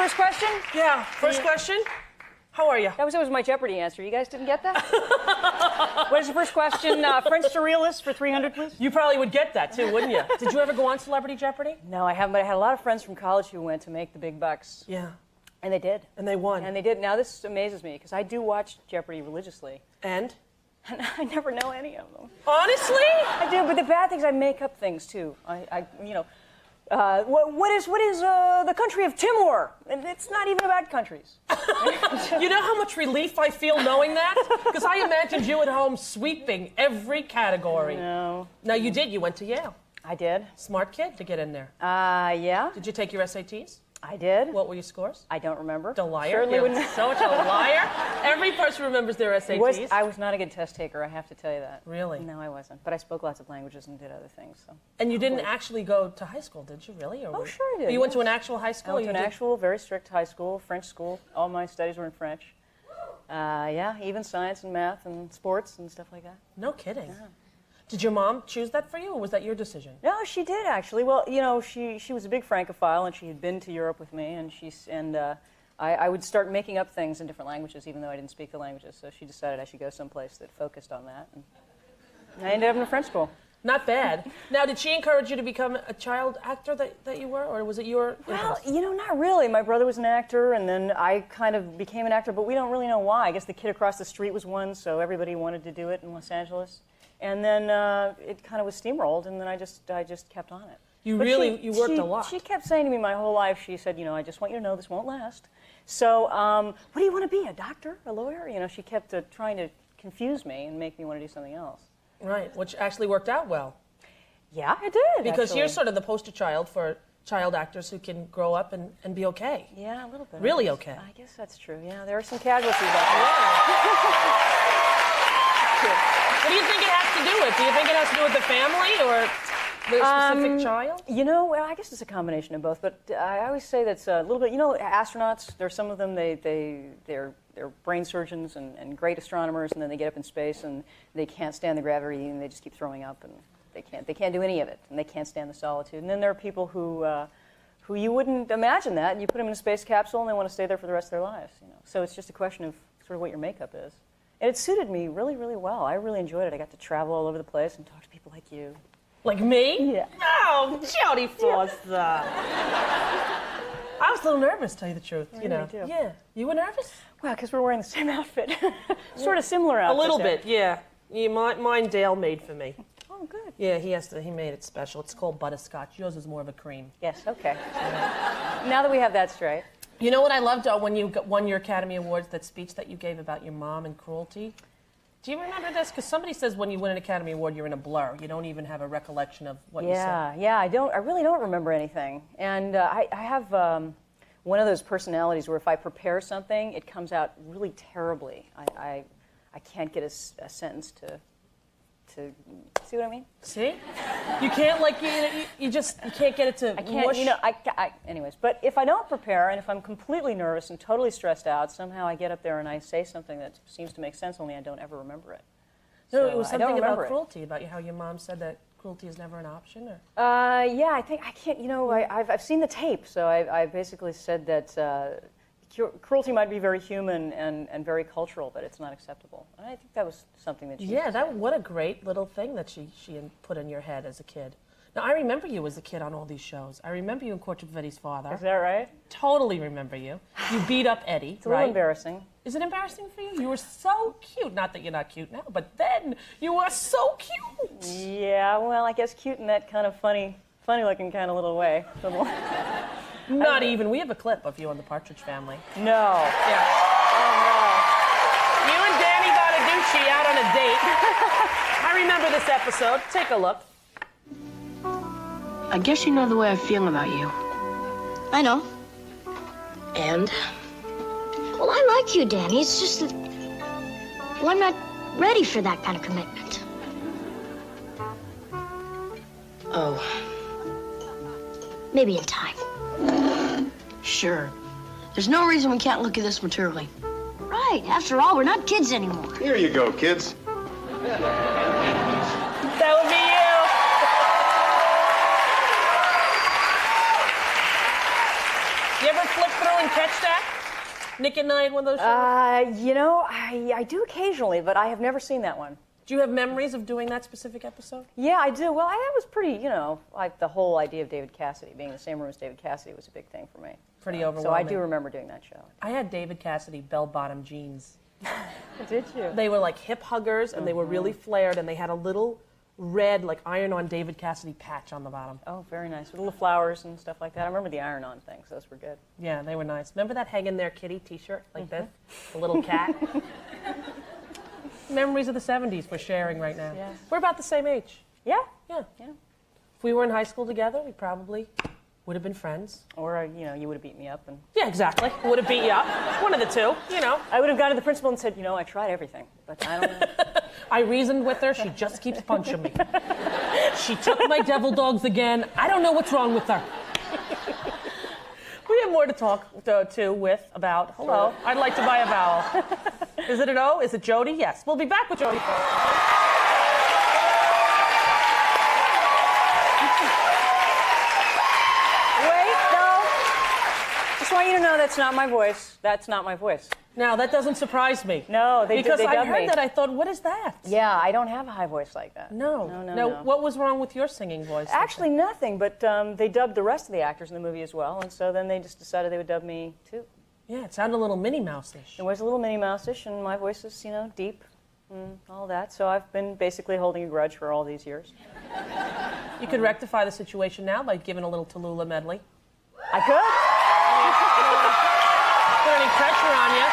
first question? Yeah, first question. How are you? That was my Jeopardy answer. You guys didn't get that? What is the first question? French surrealist for 300, please? You probably would get that too, wouldn't you? Did you ever go on Celebrity Jeopardy? No, I haven't, but I had a lot of friends from college who went to make the big bucks. Yeah. And they did. And they won. And they did. Now, this amazes me, because I do watch Jeopardy religiously. And I never know any of them. Honestly? I do, but the bad things, I make up things, too. What is the country of Timor? And it's not even about countries. You know how much relief I feel knowing that? Because I imagined you at home sweeping every category. No. No, you did. You went to Yale. I did. Smart kid to get in there. Yeah. Did you take your SATs? I did. What were your scores? I don't remember. The liar. Certainly You're wouldn't. such a liar. Every person remembers their SATs. I was not a good test taker, I have to tell you that. Really? No, I wasn't. But I spoke lots of languages and did other things. So. And you didn't actually go to high school, did you, really? Oh, sure I did. You went to an actual high school? I went to an actual, very strict high school, French school. All my studies were in French. Yeah, even science and math and sports and stuff like that. No kidding. Yeah. Did your mom choose that for you, or was that your decision? No, she did, actually. Well, you know, she was a big Francophile, and she had been to Europe with me, and I would start making up things in different languages, even though I didn't speak the languages. So she decided I should go someplace that focused on that. And I ended up in a French school. Not bad. Now, did she encourage you to become a child actor that you were, or was it your impulse? Well, you know, not really. My brother was an actor, and then I kind of became an actor, but we don't really know why. I guess the kid across the street was one, so everybody wanted to do it in Los Angeles. And then it kind of was steamrolled, and then I just kept on it. You worked a lot. She kept saying to me my whole life, she said, you know, I just want you to know this won't last. So what do you want to be, a doctor, a lawyer? You know, she kept trying to confuse me and make me want to do something else. Right, which actually worked out well. Yeah, it did, Because actually. you're sort of the poster child for child actors who can grow up and be okay. Yeah, a little bit. Really okay. I guess that's true, yeah. There are some casualties out there. What do you think it has to do with? Do you think it has to do with the family or the specific child? You know, well, I guess it's a combination of both, but I always say that's a little bit, you know, astronauts, there's some of them, they're brain surgeons and great astronomers, and then they get up in space and they can't stand the gravity and they just keep throwing up, and they can't do any of it, and they can't stand the solitude. And then there are people who you wouldn't imagine that, and you put them in a space capsule and they want to stay there for the rest of their lives, you know. So it's just a question of sort of what your makeup is. And it suited me really, really well. I really enjoyed it. I got to travel all over the place and talk to people like you. Like me? Yeah. Oh, Jodie Foster. I was a little nervous, to tell you the truth. I you know. really do. Yeah. You were nervous? Well, because we're wearing the same outfit. Sort of similar outfit. A little bit, yeah. Mine Dale made for me. Oh, good. Yeah, he made it special. It's called butterscotch. Yours is more of a cream. Yes, okay. Now that we have that straight. You know what I loved when you won your Academy Awards, that speech that you gave about your mom and cruelty? Do you remember this? Because somebody says when you win an Academy Award, you're in a blur. You don't even have a recollection of what you said. Yeah, I really don't remember anything. And I have one of those personalities where if I prepare something, it comes out really terribly. I can't get a sentence to see what I mean? See? You can't, like, you can't get it to I can't, mush. you know, anyways. But if I don't prepare, and if I'm completely nervous and totally stressed out, somehow I get up there and I say something that seems to make sense, only I don't ever remember it. No, So it was I something don't about remember cruelty, about how your mom said that cruelty is never an option, or? Yeah, I think, I can't, you know, I've seen the tape, so I basically said that cruelty might be very human and very cultural, but it's not acceptable. And I think that was something that she said. What a great little thing that she put in your head as a kid. Now, I remember you as a kid on all these shows. I remember you in Court of Eddie's Father. Is that right? Totally remember you. You beat up Eddie, It's a little embarrassing. Is it embarrassing for you? You were so cute. Not that you're not cute now, but then you were so cute. Yeah, well, I guess cute in that kind of funny-looking kind of little way. Not even. We have a clip of you on the Partridge Family. No. Yeah. Oh, You and Danny Bonaducci out on a date. I remember this episode. Take a look. I guess you know the way I feel about you. I know. And? Well, I like you, Danny. It's just that, well, I'm not ready for that kind of commitment. Oh. Maybe in time. Sure. There's no reason we can't look at this maturely. Right. After all, we're not kids anymore. Here you go, kids. That would be you. You ever flip through and catch that? Nick at Night, one of those shows? You know, I do occasionally, but I have never seen that one. Do you have memories of doing that specific episode? Yeah, I do. Well, that was pretty, like the whole idea of David Cassidy, being in the same room as David Cassidy was a big thing for me. Pretty overwhelming. So I do remember doing that show. I had David Cassidy bell-bottom jeans. Did you? They were like hip huggers, and they were really flared, and they had a little red, like iron-on David Cassidy patch on the bottom. Oh, very nice. With little flowers and stuff like that. I remember the iron-on things. Those were good. Yeah, they were nice. Remember that Hang in There Kitty t-shirt like this? The little cat? Memories of the 70s we're sharing right now. Yeah. We're about the same age. Yeah. Yeah. Yeah. If we were in high school together, we probably would have been friends. Or, you would have beat me up. And Yeah, exactly. Would have beat you up. One of the two, I would have gone to the principal and said, I tried everything, but I don't know. I reasoned with her. She just keeps punching me. She took my devil dogs again. I don't know what's wrong with her. We have more to talk about. Hello. I'd like to buy a vowel. Is it an O? Is it Jodie? Yes. We'll be back with Jodie. Wait, no. Just want you to know that's not my voice. That's not my voice. Now, that doesn't surprise me. No, they Because I dubbed heard me. that, I thought, what is that? Yeah, I don't have a high voice like that. No. Now, what was wrong with your singing voice? Actually, nothing, but they dubbed the rest of the actors in the movie as well, and so then they just decided they would dub me, too. Yeah, it sounded a little Minnie Mouse-ish. It was a little Minnie Mouse-ish, and my voice is, deep and all that, so I've been basically holding a grudge for all these years. You could rectify the situation now by giving a little Tallulah medley. I could. Put any pressure on you,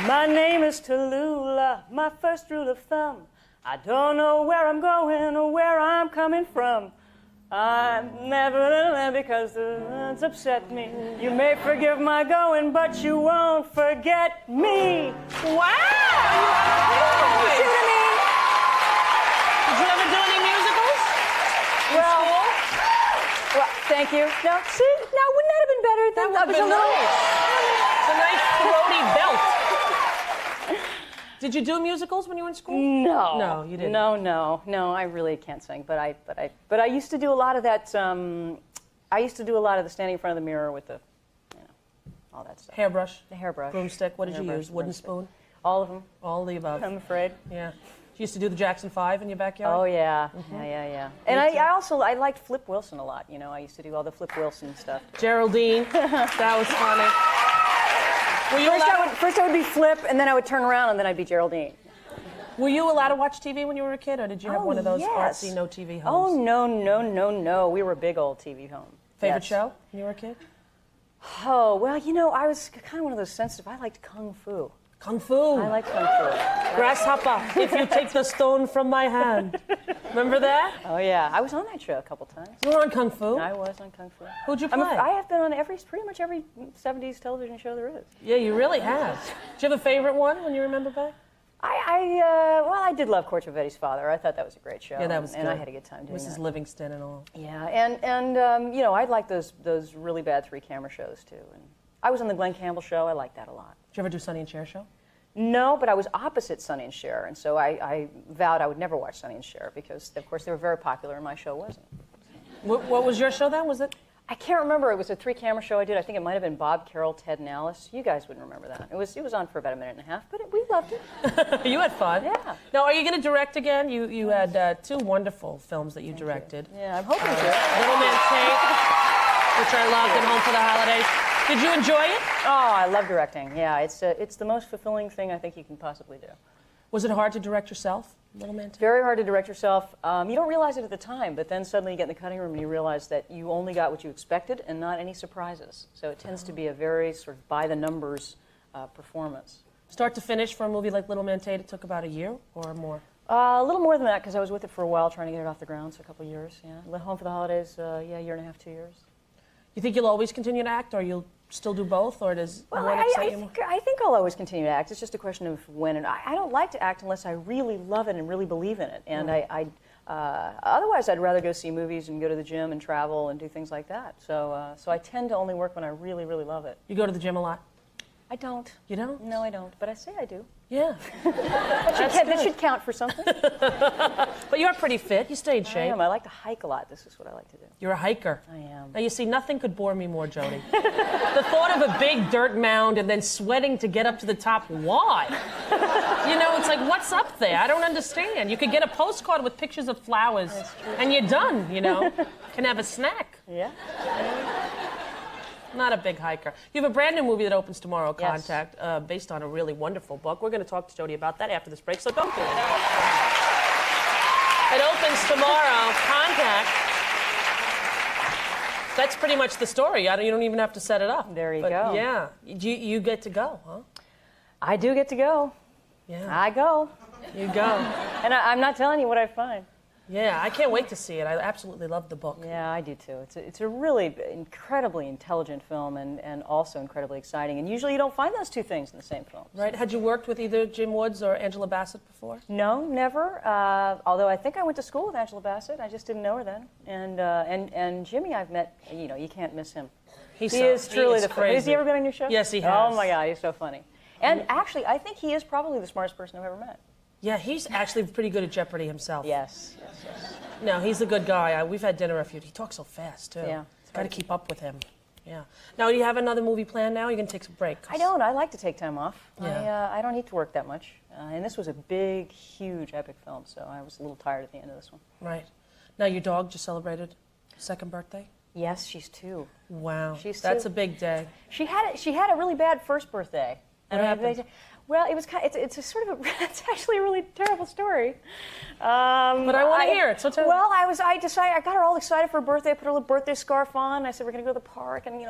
but... My name is Tallulah, my first rule of thumb. I don't know where I'm going or where I'm coming from. I'm never gonna because the words upset me. You may forgive my going, but you won't forget me. Wow! See what I mean? Did you ever do any musicals? Well, thank you. No, see, now wouldn't that have been better? That would have been nice. It's a nice throaty belt. Did you do musicals when you were in school? No. No, you didn't. No. I really can't sing, but I used to do a lot of that. I used to do a lot of the standing in front of the mirror with the, all that stuff. Hairbrush. The hairbrush. Broomstick. What did you Hairbrush, use? Wooden broomstick. spoon. All of them. All the above. I'm afraid. Yeah. You used to do the Jackson 5 in your backyard? Oh yeah. Yeah. And I liked Flip Wilson a lot. I used to do all the Flip Wilson stuff. Geraldine. That was funny. First I would be Flip, and then I would turn around, and then I'd be Geraldine. Were you allowed to watch TV when you were a kid, or did you have one of those yes. artsy no TV homes? Oh no. We were a big old TV home. Favorite Yes. show when you were a kid? Oh well, I was kind of one of those sensitive. I liked Kung Fu. Kung Fu. I like Kung Fu. Grasshopper, if you take the stone from my hand. Remember that? Oh yeah, I was on that show a couple times. You were on Kung Fu? I was on Kung Fu. Who'd you play? I have been on pretty much every 70s television show there is. Yeah, you really have. Did you have a favorite one when you remember back? I did love Cortovetti's Father. I thought that was a great show. Yeah, that was good. And I had a good time doing Mrs. that. Livingston and all. Yeah, and I like those really bad 3-camera shows too. And I was on the Glenn Campbell show. I liked that a lot. Did you ever do Sonny and Cher show? No, but I was opposite Sonny and Cher, and so I vowed I would never watch Sonny and Cher because, of course, they were very popular and my show wasn't. What was your show then? Was it? I can't remember. It was a 3-camera show I did. I think it might have been Bob Carroll, Ted and Alice. You guys wouldn't remember that. It was on for about a minute and a half, but we loved it. You had fun. Yeah. Now, are you going to direct again? You had 2 wonderful films that you directed. Yeah, I'm hoping to. Little Man Tate, which I loved, and Home for the Holidays. Did you enjoy it? Oh, I love directing. Yeah, it's the most fulfilling thing I think you can possibly do. Was it hard to direct yourself, Little Man Tate? Very hard to direct yourself. You don't realize it at the time, but then suddenly you get in the cutting room and you realize that you only got what you expected and not any surprises. So it tends to be a very sort of by-the-numbers performance. Start to finish for a movie like Little Man Tate, it took about a year or more? A little more than that because I was with it for a while trying to get it off the ground, so a couple of years. Yeah, Home for the Holidays, a year and a half, 2 years. You think you'll always continue to act, or you'll still do both, or does one excite you more? I think I'll always continue to act. It's just a question of when. And I don't like to act unless I really love it and really believe in it. And otherwise, I'd rather go see movies and go to the gym and travel and do things like that. So I tend to only work when I really, really love it. You go to the gym a lot? I don't. You don't? No, I don't. But I say I do. Yeah. That should count for something. But you're pretty fit. You stay in I shape. am. I like to hike a lot. This is what I like to do. You're a hiker. I am. Now, you see, nothing could bore me more, Jodie. The thought of a big dirt mound and then sweating to get up to the top, why? You know, it's like, what's up there? I don't understand. You could get a postcard with pictures of flowers, and you're done, you know. Can have a snack. Yeah. Not a big hiker. You have a brand new movie that opens tomorrow, Yes. Contact, based on a really wonderful book. We're going to talk to Jodie about that after this break, so don't do it. It opens tomorrow, Contact. That's pretty much the story. You don't even have to set it up. There you go. Yeah. You get to go, huh? I do get to go. Yeah. I go. You go. And I'm not telling you what I find. Yeah, I can't wait to see it. I absolutely love the book. Yeah, I do too. It's a really incredibly intelligent film and also incredibly exciting. And usually you don't find those two things in the same film. Right? Had you worked with either Jim Woods or Angela Bassett before? No, never. Although I think I went to school with Angela Bassett. I just didn't know her then. And Jimmy, I've met. You know, you can't miss him. He is truly the crazy. Has he ever been on your show? Yes, he has. Oh my God, he's so funny. And actually, I think he is probably the smartest person I've ever met. Yeah, he's actually pretty good at Jeopardy himself. Yes. No, he's a good guy. We've had dinner a few. He talks so fast too. Yeah. Got to keep up with him. Yeah. Now, do you have another movie planned now? You're gonna take some break? I don't. I like to take time off. Yeah. I don't need to work that much. And this was a big, huge, epic film, so I was a little tired at the end of this one. Right. Now, your dog just celebrated second birthday. Yes, she's 2. Wow. That's a big day. She had a really bad first birthday. What happened? Well, it was it's a sort of it's actually a really terrible story. But I want to hear it. So tell me. Well, I decided I got her all excited for her birthday. I put her little birthday scarf on. I said we're gonna go to the park and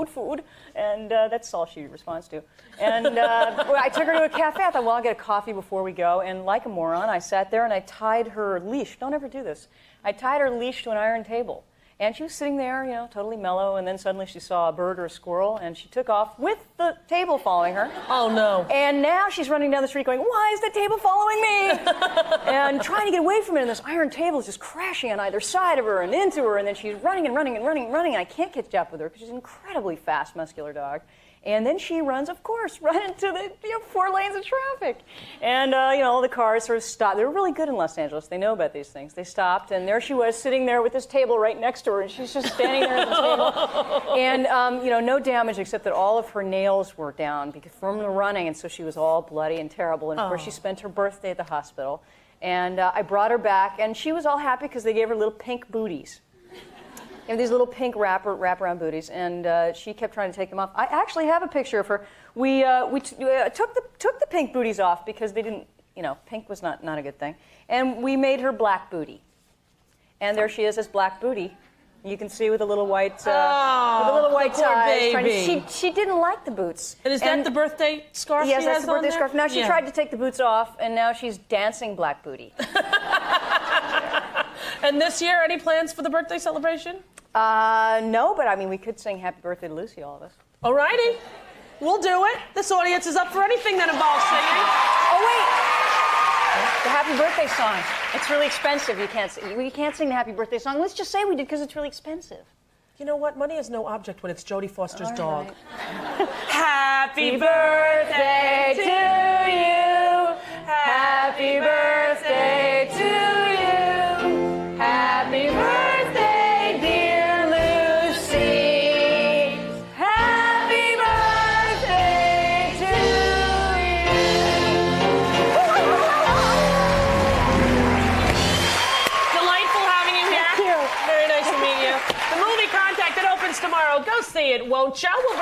food, and that's all she responds to. And well, I took her to a cafe. I thought, well, I'll get a coffee before we go. And like a moron, I sat there and I tied her leash. Don't ever do this. I tied her leash to an iron table. And she was sitting there, you know, totally mellow, and then suddenly she saw a bird or a squirrel, and she took off with the table following her. Oh, no. And now she's running down the street going, why is the table following me? And trying to get away from it, and this iron table is just crashing on either side of her and into her, and then she's running, and I can't catch up with her because she's an incredibly fast, muscular dog. And then she runs, of course, right into the 4 lanes of traffic. And, all the cars sort of stopped. They were really good in Los Angeles. They know about these things. They stopped, and there she was sitting there with this table right next to her, and she's just standing there at the table. And, no damage except that all of her nails were down from the running, and so she was all bloody and terrible. And, of course, she spent her birthday at the hospital. And I brought her back, and she was all happy because they gave her little pink booties. You know, these little pink wraparound booties, and she kept trying to take them off. I actually have a picture of her. We took the pink booties off because they didn't, pink was not a good thing, and we made her black booty. And there she is, as black booty. You can see with a little white, with a little white tie. She didn't like the boots. And is that the birthday scarf? Yes, she that's has the birthday on scarf. there? Now she tried to take the boots off, and now she's dancing black booty. And this year, any plans for the birthday celebration? No, but I mean, we could sing Happy Birthday to Lucy, all of us. All righty. We'll do it. This audience is up for anything that involves singing. Oh, wait. The Happy Birthday song. It's really expensive. We can't sing the Happy Birthday song. Let's just say we did because it's really expensive. You know what? Money is no object when it's Jodie Foster's dog. Right. Happy birthday to you. Happy birthday to you. Happy birthday, dear Lucy. Happy birthday to you. Delightful having you here. Thank you. Very nice to meet you. The movie Contact, it opens tomorrow. Go see it, won't ya? We'll